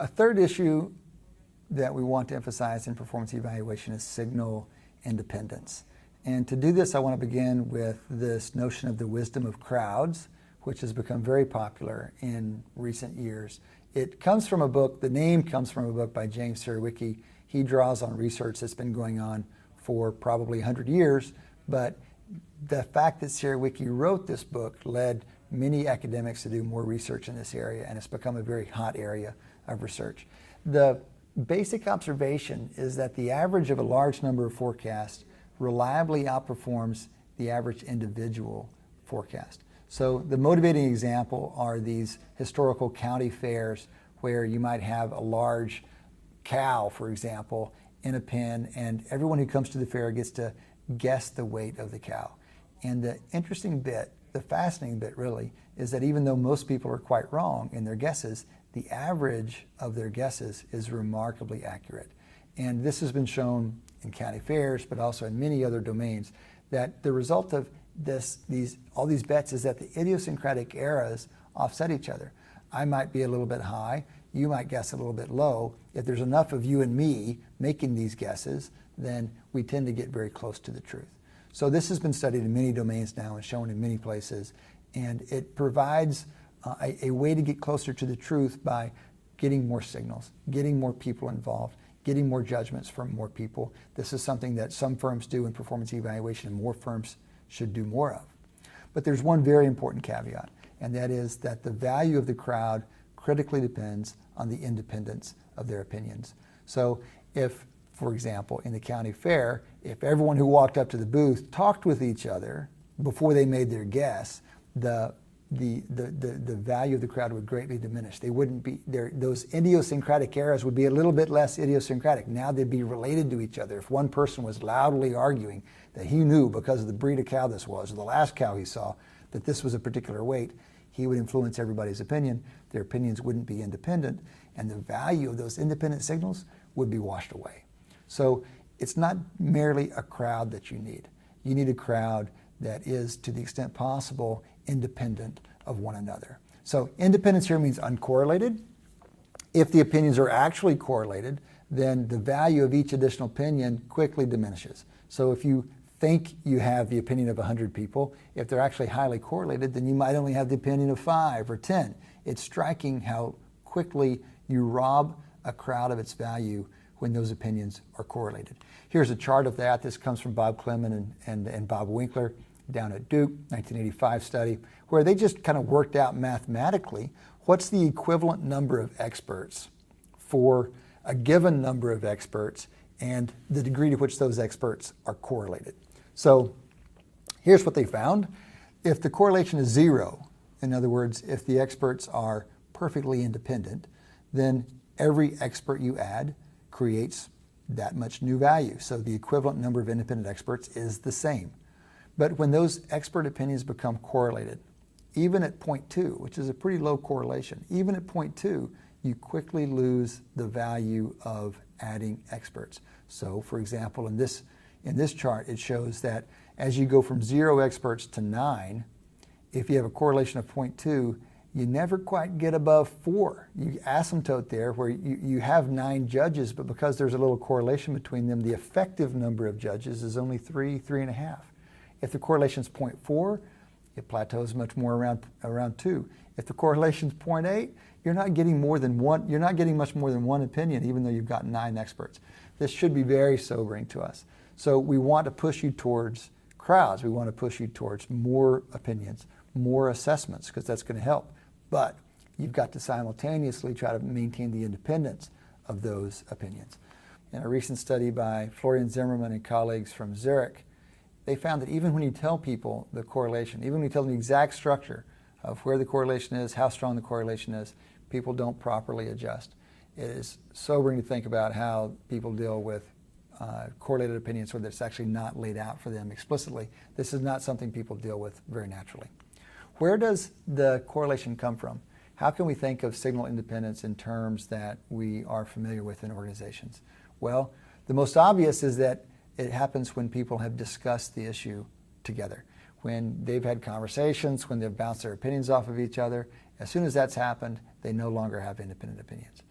A third issue that we want to emphasize in performance evaluation is signal independence. And to do this, I want to begin with this notion of the wisdom of crowds, which has become very popular in recent years. It comes from a book, the name comes from a book by James Surowiecki. He draws on research that's been going on for probably 100 years, but the fact that Surowiecki wrote this book led many academics to do more research in this area, and it's become a very hot area of research. The basic observation is that the average of a large number of forecasts reliably outperforms the average individual forecast. So the motivating example are these historical county fairs where you might have a large cow, for example, in a pen, and everyone who comes to the fair gets to guess the weight of the cow. And the interesting bit, the fascinating bit really, is that even though most people are quite wrong in their guesses, the average of their guesses is remarkably accurate. And this has been shown in county fairs, but also in many other domains, that the result of all these bets is that the idiosyncratic errors offset each other. I might be a little bit high, you might guess a little bit low. If there's enough of you and me making these guesses, then we tend to get very close to the truth. So this has been studied in many domains now and shown in many places, and it provides a way to get closer to the truth by getting more signals, getting more people involved, getting more judgments from more people. This is something that some firms do in performance evaluation and more firms should do more of. But there's one very important caveat, and that is that the value of the crowd critically depends on the independence of their opinions. So if, for example, in the county fair, if everyone who walked up to the booth talked with each other before they made their guess, the value of the crowd would greatly diminish. They wouldn't be there. Those idiosyncratic errors would be a little bit less idiosyncratic. Now they'd be related to each other. If one person was loudly arguing that he knew because of the breed of cow this was, or the last cow he saw, that this was a particular weight, he would influence everybody's opinion. Their opinions wouldn't be independent, and the value of those independent signals would be washed away. So it's not merely a crowd that you need. You need a crowd that is, to the extent possible, independent of one another. So independence here means uncorrelated. If the opinions are actually correlated, then the value of each additional opinion quickly diminishes. So if you think you have the opinion of 100 people, if they're actually highly correlated, then you might only have the opinion of 5 or 10. It's striking how quickly you rob a crowd of its value when those opinions are correlated. Here's a chart of that. This comes from Bob Clemen and Bob Winkler down at Duke, 1985 study, where they just kind of worked out mathematically what's the equivalent number of experts for a given number of experts and the degree to which those experts are correlated. So here's what they found. If the correlation is 0, in other words, if the experts are perfectly independent, then every expert you add creates that much new value. So the equivalent number of independent experts is the same. But when those expert opinions become correlated, even at 0.2, which is a pretty low correlation, even at 0.2, you quickly lose the value of adding experts. So, for example, in this chart, it shows that as you go from 0 experts to 9, if you have a correlation of 0.2, you never quite get above 4. You asymptote there where you have 9 judges, but because there's a little correlation between them, the effective number of judges is only 3, 3.5. If the correlation is 0.4, it plateaus much more around 2. If the correlation is 0.8, you're not getting much more than one opinion, even though you've got 9 experts. This should be very sobering to us. So we want to push you towards crowds. We want to push you towards more opinions, more assessments, because that's going to help. But you've got to simultaneously try to maintain the independence of those opinions. In a recent study by Florian Zimmermann and colleagues from Zurich, they found that even when you tell people the correlation, even when you tell them the exact structure of where the correlation is, how strong the correlation is, people don't properly adjust. It is sobering to think about how people deal with correlated opinions where it's actually not laid out for them explicitly. This is not something people deal with very naturally. Where does the correlation come from? How can we think of signal independence in terms that we are familiar with in organizations? Well, the most obvious is that it happens when people have discussed the issue together, when they've had conversations, when they've bounced their opinions off of each other. As soon as that's happened, they no longer have independent opinions.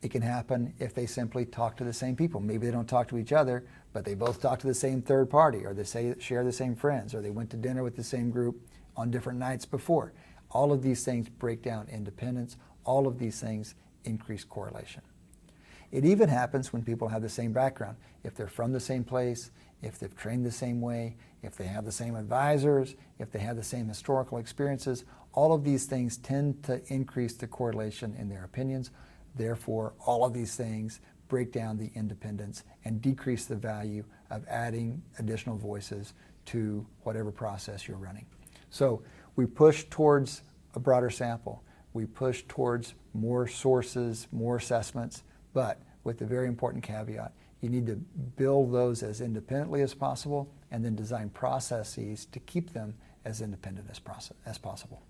It can happen if they simply talk to the same people. Maybe they don't talk to each other, but they both talk to the same third party, or they share the same friends, or they went to dinner with the same group on different nights before. All of these things break down independence. All of these things increase correlation. It even happens when people have the same background. If they're from the same place, if they've trained the same way, if they have the same advisors, if they have the same historical experiences, all of these things tend to increase the correlation in their opinions. Therefore, all of these things break down the independence and decrease the value of adding additional voices to whatever process you're running. So we push towards a broader sample. We push towards more sources, more assessments, but with the very important caveat, you need to build those as independently as possible and then design processes to keep them as independent as possible.